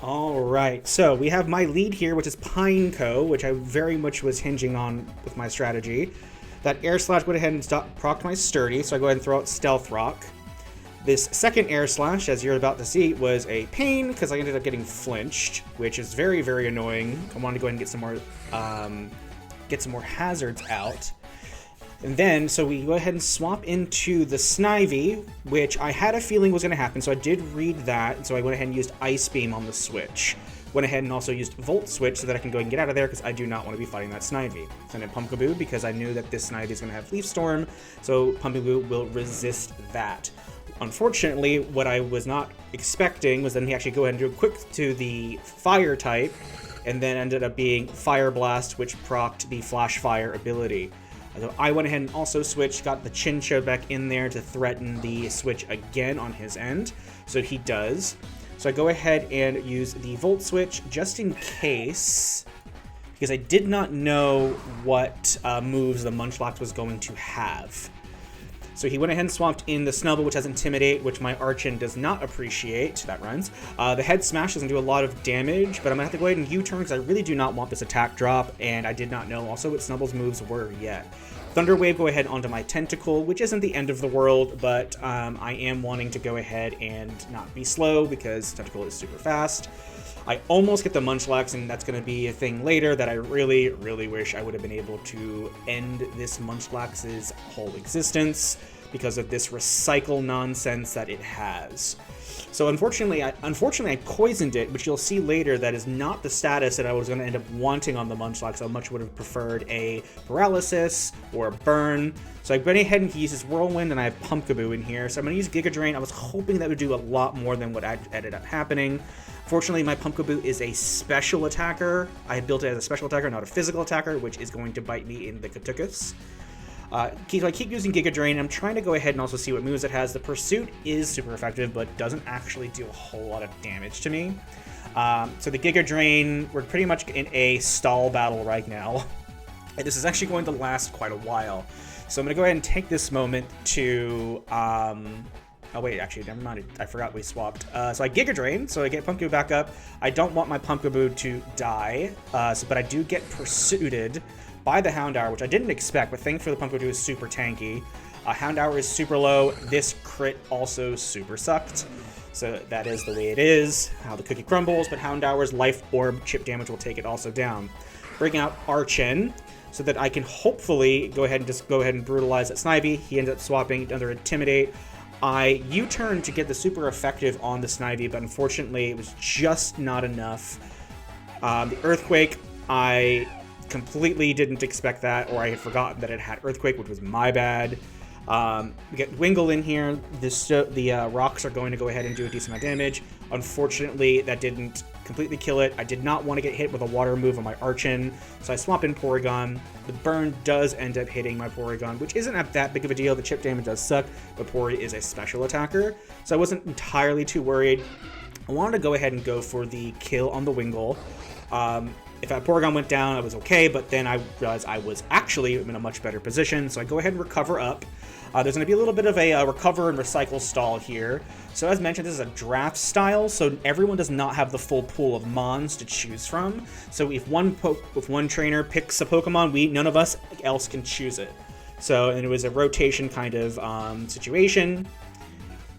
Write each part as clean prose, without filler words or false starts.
All right, so we have my lead here, which is Pineco, which I very much was hinging on with my strategy. That Air Slash went ahead and procced my Sturdy, so I go ahead and throw out Stealth Rock. This second Air Slash, as you're about to see, was a pain because I ended up getting flinched, which is very, very annoying. I wanted to go ahead and get some more hazards out. And then, so we go ahead and swap into the Snivy, which I had a feeling was going to happen, so I did read that, and so I went ahead and used Ice Beam on the switch. Went ahead and also used Volt Switch so that I can go and get out of there because I do not want to be fighting that Snivy. Sent in Pumpkaboo because I knew that this Snivy is going to have Leaf Storm, so Pumpkaboo will resist that. Unfortunately, what I was not expecting was then he actually go ahead and do a quick to the Fire type, and then ended up being Fire Blast, which procced the Flash Fire ability. So I went ahead and also switched, got the Chinchou back in there to threaten the switch again on his end. So he does. So I go ahead and use the Volt Switch just in case, because I did not know what moves the Munchlax was going to have. So he went ahead and swapped in the Snubble, which has Intimidate, which my Archon does not appreciate. That runs. The Head Smash doesn't do a lot of damage, but I'm going to have to go ahead and U-turn because I really do not want this attack drop, and I did not know also what Snubble's moves were yet. Thunder Wave, go ahead onto my Tentacle, which isn't the end of the world, but I am wanting to go ahead and not be slow because Tentacle is super fast. I almost get the Munchlax, and that's going to be a thing later that I really, really wish I would have been able to end this Munchlax's whole existence because of this recycle nonsense that it has. So unfortunately I poisoned it, which you'll see later that is not the status that I was going to end up wanting on the Munchlax. I much would have preferred a Paralysis or a Burn. So I went ahead and used this Whirlwind, and I have Pumpkaboo in here. So I'm going to use Giga Drain. I was hoping that would do a lot more than what ended up happening. Fortunately, my Pumpkaboo is a special attacker. I had built it as a special attacker, not a physical attacker, which is going to bite me in the Katukus. So I keep using Giga Drain. I'm trying to go ahead and also see what moves it has. The Pursuit is super effective, but doesn't actually do a whole lot of damage to me. So the Giga Drain, we're pretty much in a stall battle right now. And this is actually going to last quite a while. So I'm going to go ahead and take this moment to... oh wait, actually, never mind. I forgot we swapped. So I Giga Drain, so I get Pumpkaboo back up. I don't want my Pumpkaboo to die, but I do get Pursuited by the Houndour, which I didn't expect, but thankfully the Pumpkaboo is super tanky. Houndour is super low. This crit also super sucked. So that is the way it is, how the cookie crumbles, but Houndour's Life Orb chip damage will take it also down. Bring out Archon, so that I can hopefully go ahead and brutalize that Snivy. He ends up swapping under Intimidate. I U-turn to get the super effective on the Snivy, but unfortunately it was just not enough. The Earthquake, I completely didn't expect that, or I had forgotten that it had Earthquake, which was my bad. We get Wingull in here. The rocks are going to go ahead and do a decent amount of damage. Unfortunately, that didn't completely kill it. I did not want to get hit with a water move on my Archon, so I swap in Porygon. The burn does end up hitting my Porygon, which isn't that big of a deal. The chip damage does suck, but Pory is a special attacker, so I wasn't entirely too worried. I wanted to go ahead and go for the kill on the Wingull. If that Porygon went down, I was okay, but then I realized I was actually in a much better position, so I go ahead and recover up. There's going to be a little bit of a recover and recycle stall here. So as mentioned, this is a draft style, so everyone does not have the full pool of Mons to choose from. So if one trainer picks a Pokemon, none of us else can choose it. So and it was a rotation kind of situation,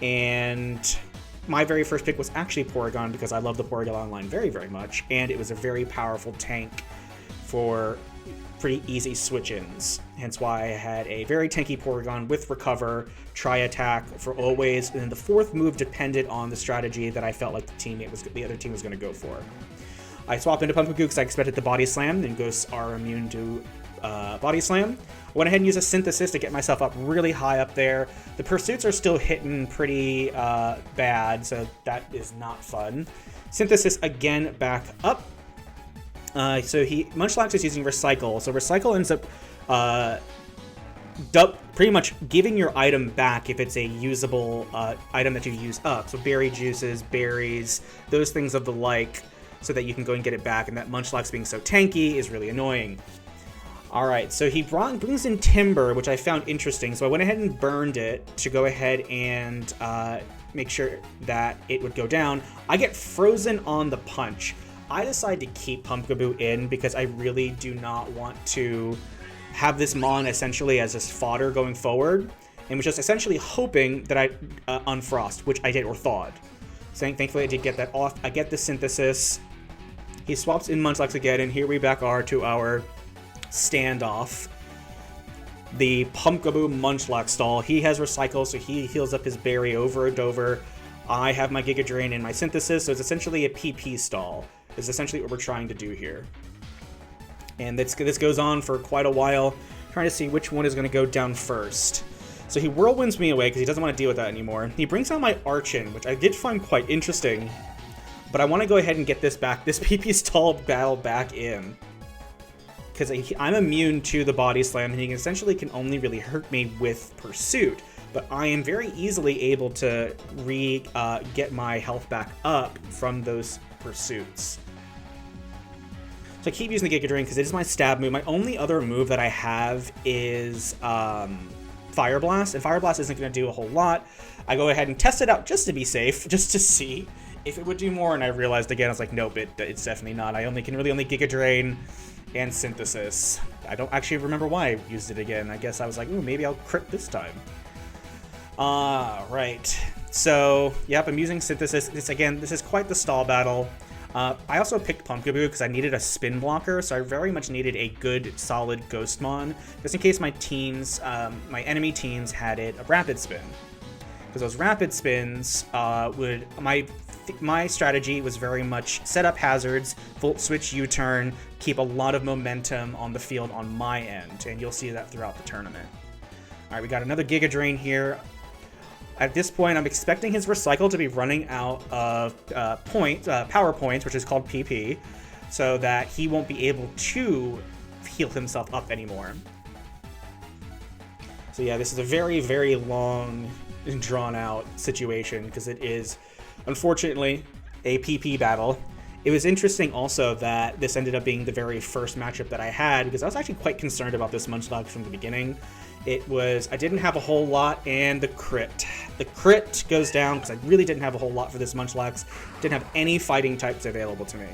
and my very first pick was actually Porygon because I love the Porygon line very, very much, and it was a very powerful tank for pretty easy switch-ins. Hence why I had a very tanky Porygon with Recover, Tri-Attack for always, and then the fourth move depended on the strategy that I felt like the other team was going to go for. I swap into Pumpkaboo because I expected the Body Slam, and ghosts are immune to Body Slam. I went ahead and used a Synthesis to get myself up really high up there. The Pursuits are still hitting pretty bad, so that is not fun. Synthesis again back up. So Munchlax is using Recycle. So Recycle ends up pretty much giving your item back if it's a usable item that you use up. So berry juices, berries, those things of the like, so that you can go and get it back. And that Munchlax being so tanky is really annoying. Alright, so he brings in Timber, which I found interesting, so I went ahead and burned it to go ahead and make sure that it would go down. I get frozen on the punch. I decide to keep Pumpkaboo in because I really do not want to have this Mon essentially as this fodder going forward, and was just essentially hoping that I unfrost, which I did, or thawed. So thankfully I did get that off. I get the synthesis. He swaps in Munchlax again, and here we back are to our standoff. The Pumpkaboo Munchlax stall. He has Recycle, so he heals up his berry over and over. I have my Giga Drain and my synthesis, so it's essentially a PP stall. Is essentially what we're trying to do here. And this goes on for quite a while, trying to see which one is going to go down first. So he whirlwinds me away because he doesn't want to deal with that anymore. He brings out my Archon, which I did find quite interesting, but I want to go ahead and get this PP stall battle back in. Because I'm immune to the Body Slam, and he essentially can only really hurt me with Pursuit. But I am very easily able to get my health back up from those pursuits. So I keep using the Giga Drain because it is my stab move. My only other move that I have is Fire Blast, and Fire Blast isn't going to do a whole lot. I go ahead and test it out just to be safe, just to see if it would do more, and I realized again, I was like, nope, it's definitely not. I can really only Giga Drain and Synthesis. I don't actually remember why I used it again. I guess I was like, ooh, maybe I'll crit this time. Right. So, yep, I'm using Synthesis. This is quite the stall battle. I also picked Pumpkaboo because I needed a spin blocker, so I very much needed a good, solid Ghostmon, just in case my my enemy teams had a rapid spin. Because those rapid spins my strategy was very much set up hazards, Volt Switch U-turn, keep a lot of momentum on the field on my end, and you'll see that throughout the tournament. All right, we got another Giga Drain here. At this point, I'm expecting his Recycle to be running out of power points, which is called PP, so that he won't be able to heal himself up anymore. So yeah, this is a very, very long and drawn-out situation, because it is, unfortunately, a PP battle. It was interesting also that this ended up being the very first matchup that I had, because I was actually quite concerned about this Munchlax from the beginning. I didn't have a whole lot, and the crit. The crit goes down because I really didn't have a whole lot for this Munchlax. Didn't have any fighting types available to me.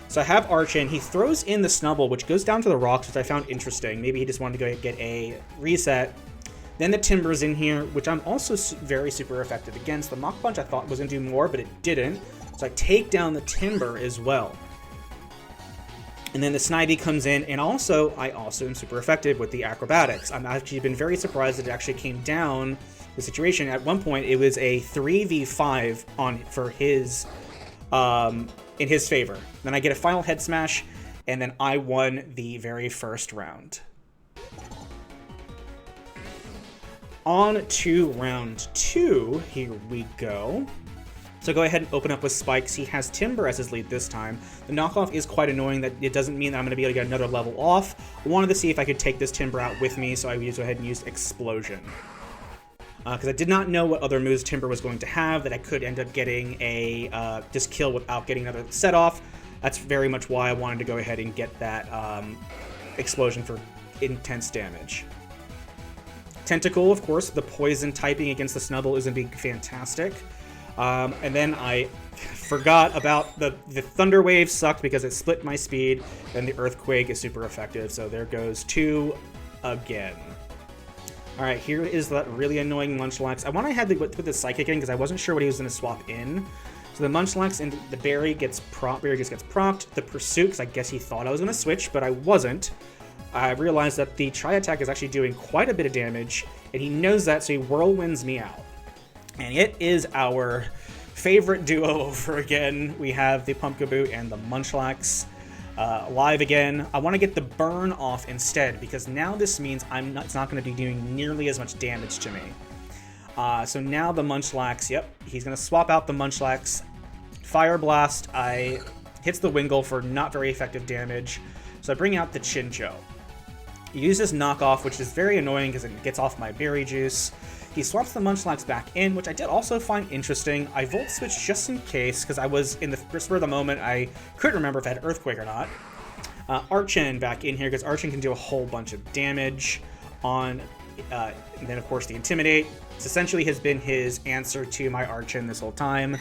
So I have Archon. He throws in the Snubble, which goes down to the rocks, which I found interesting. Maybe he just wanted to go get a reset. Then the Timber's in here, which I'm also very super effective against. The Mach Punch I thought was going to do more, but it didn't. So I take down the Timber as well. And then the Snivy comes in, and I also am super effective with the Acrobatics. I've actually been very surprised that it actually came down the situation. At one point, it was a 3v5 in his favor. Then I get a final head smash, and then I won the very first round. On to round 2, here we go. So go ahead and open up with Spikes. He has Timber as his lead this time. The knockoff is quite annoying. That it doesn't mean that I'm going to be able to get another level off. I wanted to see if I could take this Timber out with me, so I would go ahead and use Explosion. Because I did not know what other moves Timber was going to have, that I could end up getting a just kill without getting another set off. That's very much why I wanted to go ahead and get that Explosion for intense damage. Tentacle, of course, the poison typing against the Snubble is going to be fantastic. And then I forgot about the Thunder Wave sucked because it split my speed, and the Earthquake is super effective, so there goes 2 again. Alright, here is that really annoying Munchlax. I want to have to put the Psychic in because I wasn't sure what he was going to swap in. So the Munchlax and the Berry just gets procced. The Pursuit, because I guess he thought I was going to switch, but I wasn't. I realized that the Tri-Attack is actually doing quite a bit of damage, and he knows that, so he whirlwinds me out. And it is our favorite duo over again. We have the Pumpkaboo and the Munchlax live again. I want to get the burn off instead, because now this means it's not going to be doing nearly as much damage to me. So now the Munchlax, yep, he's going to swap out the Munchlax. Fire Blast, hits the Wingull for not very effective damage. So I bring out the Chinchou. He uses Knockoff, which is very annoying because it gets off my Berry Juice. He swaps the Munchlax back in, which I did also find interesting. I Volt Switch just in case, because I was in the spur of the moment. I couldn't remember if I had Earthquake or not. Archon back in here, because Archon can do a whole bunch of damage on... and then, of course, the Intimidate. This essentially has been his answer to my Archon this whole time.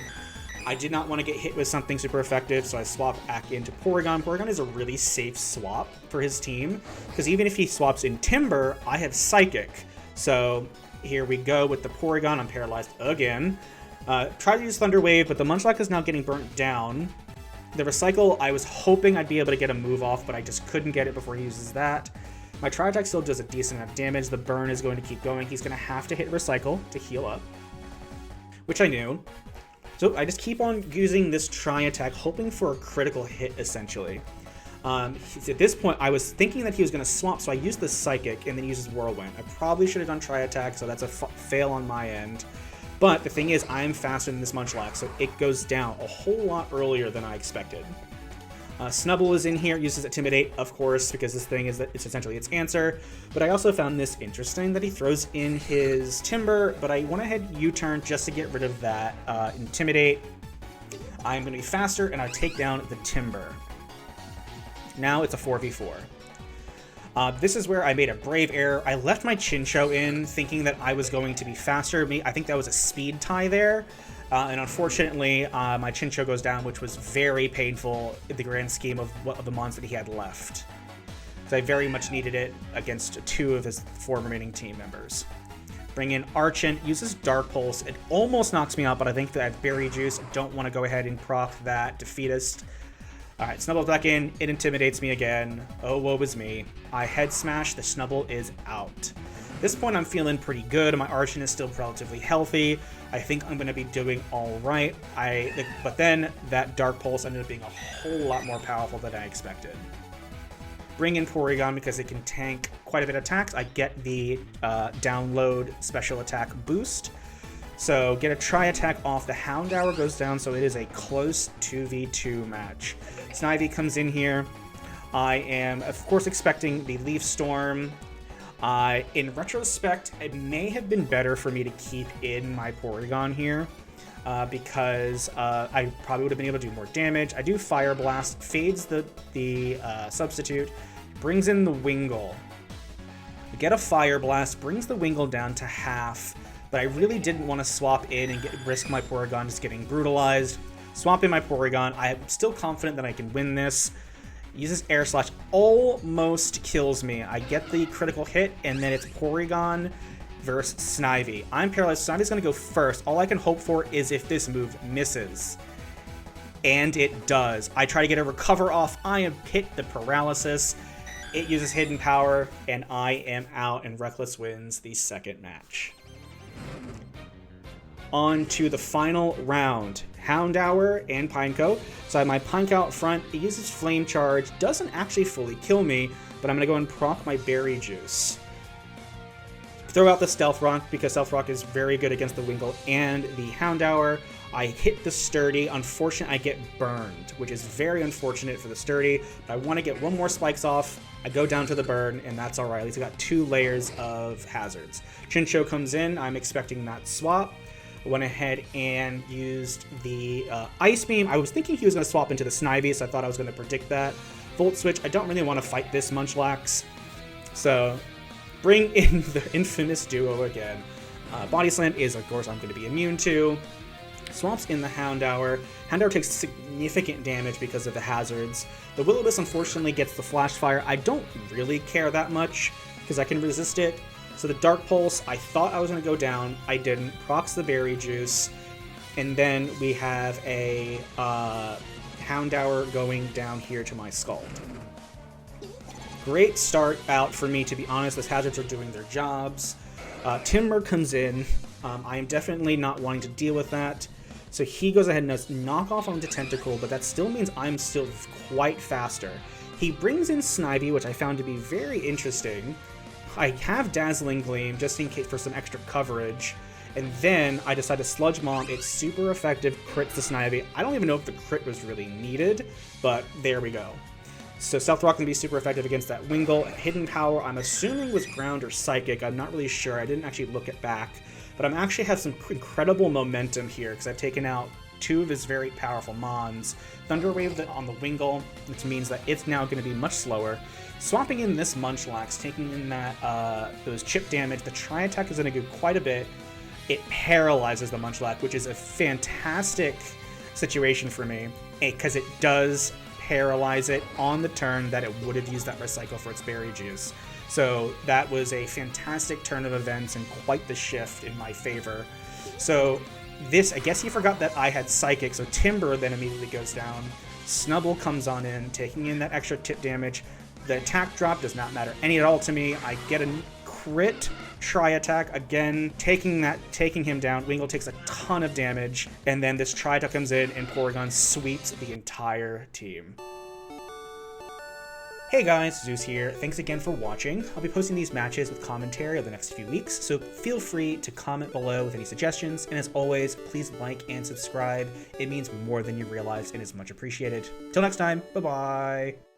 I did not want to get hit with something super effective, so I swapped back into Porygon. Porygon is a really safe swap for his team, because even if he swaps in Timber, I have Psychic. So here we go with the Porygon. I'm paralyzed again. Try to use Thunder Wave, but the Munchlax is now getting burnt down. The Recycle, I was hoping I'd be able to get a move off, but I just couldn't get it before he uses that. My Tri-Attack still does a decent amount of damage. The burn is going to keep going. He's going to have to hit Recycle to heal up, which I knew. So I just keep on using this Tri-Attack, hoping for a critical hit, essentially. At this point, I was thinking that he was going to swap, so I used the Psychic and then uses Whirlwind. I probably should have done Tri-Attack, so that's a fail on my end. But the thing is, I am faster than this Munchlax, so it goes down a whole lot earlier than I expected. Snubbull is in here, uses Intimidate, of course, because this thing is it's essentially its answer. But I also found this interesting, that he throws in his Timber, but I went ahead U-turn just to get rid of that Intimidate. I'm going to be faster, and I take down the Timber. Now it's a 4v4. This is where I made a brave error. I left my Chinchou in, thinking that I was going to be faster. I think that was a speed tie there. And unfortunately, my Chinchou goes down, which was very painful in the grand scheme of the mons that he had left. Because I very much needed it against 2 of his 4 remaining team members. Bring in Archon, uses Dark Pulse. It almost knocks me out, but I think that Berry Juice, I don't want to go ahead and proc that Defeatist. Alright, Snubbull back in, it intimidates me again. Oh, woe is me. I head smash, the Snubbull is out. At this point, I'm feeling pretty good. My Archon is still relatively healthy. I think I'm going to be doing alright. But then, that Dark Pulse ended up being a whole lot more powerful than I expected. Bring in Porygon because it can tank quite a bit of attacks. I get the download special attack boost. So get a Tri-Attack off. The Houndour goes down, so it is a close 2v2 match. Snivy comes in here. I am, of course, expecting the Leaf Storm. In retrospect, it may have been better for me to keep in my Porygon here, because I probably would have been able to do more damage. I do Fire Blast, fades the substitute, brings in the Wingull. Get a Fire Blast, brings the Wingull down to half, but I really didn't want to swap in and risk my Porygon just getting brutalized. Swap in my Porygon. I am still confident that I can win this. Uses Air Slash, almost kills me. I get the critical hit, and then it's Porygon versus Snivy. I'm paralyzed. Snivy's going to go first. All I can hope for is if this move misses. And it does. I try to get a recover off. I am hit the paralysis. It uses Hidden Power, and I am out, and Reckless wins the second match. On to the final round. Houndour and Pineco. So I have my Pineco out front. It uses Flame Charge. Doesn't actually fully kill me, but I'm going to go and proc my Berry Juice. Throw out the Stealth Rock because Stealth Rock is very good against the Wingull and the Houndour. I hit the Sturdy. Unfortunately, I get burned, which is very unfortunate for the Sturdy. But I want to get one more spikes off. I go down to the burn, and that's all right. At least I got 2 layers of hazards. Chinchou comes in. I'm expecting that swap. I went ahead and used the Ice Beam. I was thinking he was going to swap into the Snivy, so I thought I was going to predict that. Volt Switch. I don't really want to fight this Munchlax. So bring in the infamous duo again. Body Slam is, of course, I'm going to be immune to. Swaps in the Houndour. Houndour takes significant damage because of the hazards. The Will-O-Wisp unfortunately gets the Flash Fire. I don't really care that much because I can resist it. So the Dark Pulse, I thought I was going to go down. I didn't. Procs the Berry Juice. And then we have a Houndour going down here to my Scald. Great start out for me, to be honest. Those hazards are doing their jobs. Timber comes in. I am definitely not wanting to deal with that. So he goes ahead and does knock off onto Tentacle, but that still means I'm still quite faster. He brings in Snivy, which I found to be very interesting. I have Dazzling Gleam just in case for some extra coverage. And then I decide to Sludge Bomb. It's super effective, crits the Snivy. I don't even know if the crit was really needed, but there we go. So Stealth Rock can be super effective against that Wingull. Hidden Power, I'm assuming was Ground or Psychic. I'm not really sure. I didn't actually look it back. But I'm actually have some incredible momentum here because I've taken out 2 of his very powerful mons. Thunder Wave on the Wingull, which means that it's now going to be much slower. Swapping in this Munchlax, taking in that those chip damage. The Tri-Attack is going to do quite a bit. it paralyzes the Munchlax, which is a fantastic situation for me, because it does paralyze it on the turn that it would have used that recycle for its berry juice. So that was a fantastic turn of events and quite the shift in my favor. So this, I guess he forgot that I had Psychic, so Timber then immediately goes down. Snubble comes on in, taking in that extra tip damage. The attack drop does not matter any at all to me. I get a crit tri-attack, again, taking him down. Wingull takes a ton of damage, and then this tri-attack comes in, and Porygon sweeps the entire team. Hey guys, Zeus here. Thanks again for watching. I'll be posting these matches with commentary over the next few weeks, so feel free to comment below with any suggestions, and as always, please like and subscribe. It means more than you realize and is much appreciated. Till next time, bye-bye!